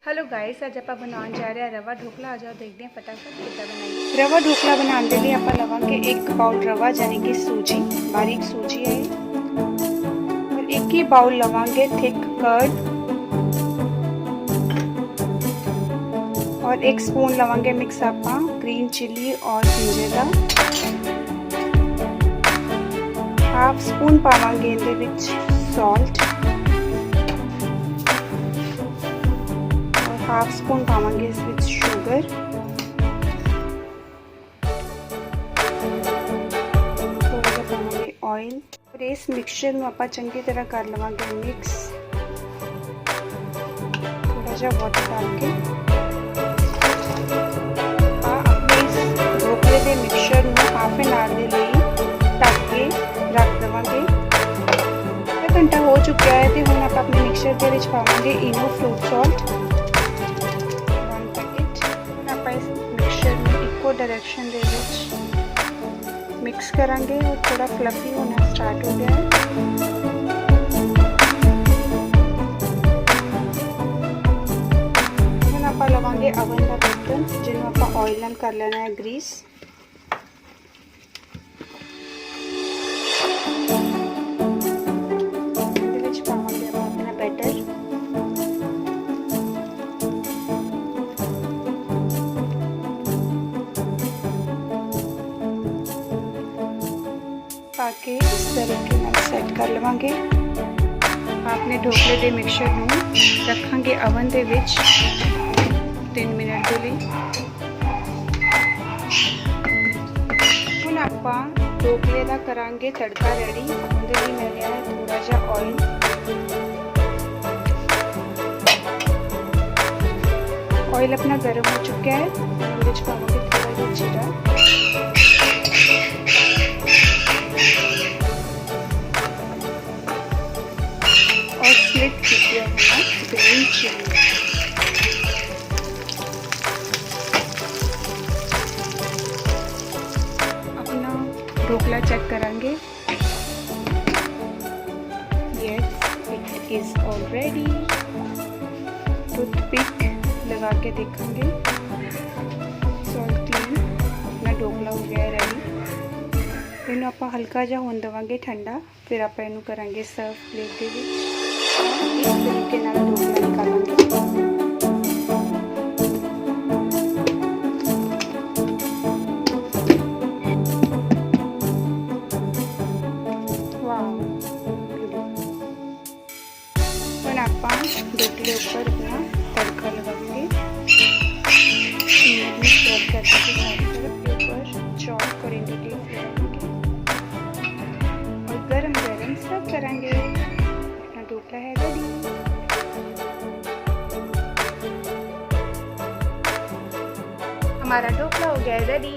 Hello guys, आज आप बनाने जा रहे हैं रवा ढोकला। आ जाओ देखते हैं फटाफट कितना बनाएंगे। रवा ढोकला बनाने के लिए आप लवांगे 1 बाउल रवा यानी कि सूजी, बारीक सूजी है, और 1 ही बाउल लवांगे थिक कर्ड, और 1 स्पून लवांगे मिक्स आपा ग्रीन चिली और जिंजर, हाफ स्पून पावांगे इहदे विच सॉल्ट, हाफ स्पून पावांगे इस विच शुगर, थोड़ा सा पावांगे ऑयल, और इस मिक्सचर में आप चंगी तरह कर लवांगे मिक्स, थोड़ा सा वाटर डाल के अपने इस ढोकले के मिक्सचर में हाफ एन आवर के लिए ढक के रख देवांगे। आधा घंटा हो चुका है तो हम आप अपने मिक्सचर के विच पावांगे इनो फ्रूट सॉल्ट, डायरेक्शन दे मिक्स करांगे और थोड़ा फ्लफी होना स्टार्ट हो गया है। हम आप लवांगे अवन का बर्तन जिन्होंने आप ऑयल कर लेना है ग्रीस, पावांगे अपना बैटर, पाके इस तरीके सेट कर लवांगे। आपने ढोकले के मिक्सचर में रखांगे अवन दे विच 3 मिनट के लिए। हुण आपां ढोकले का करांगे तड़का रेडी। उहदे लई मैं लिया है थोड़ा सा ऑयल, ऑयल अपना गर्म हो चुका है। उहदे विच पावांगे थोड़ा सा जीरा, स्प्लिट किया हुआ ग्रीन चिली, अपना ढोकला चेक करांगे। Yes, it is already. Toothpick लगा के देखेंगे, सॉल्ट क्लीन, अपना ढोकला हो गया है रेडी। इन्हों आप हल्का जा होने देवांगे ठंडा, फिर आप इनू करांगे सर्व प्लेट के विच। इस तरीके नाल ढोकला निकालेंगे। वाह, हुण आपां ढोकले ऊपर अपना तड़का लगाएंगे। स्प्रेड कर देंगे ऊपर चॉप करेंगे और गरम गरम सर्व करेंगे। ढोकला है रेडी। हमारा ढोकला हो गया है रेडी।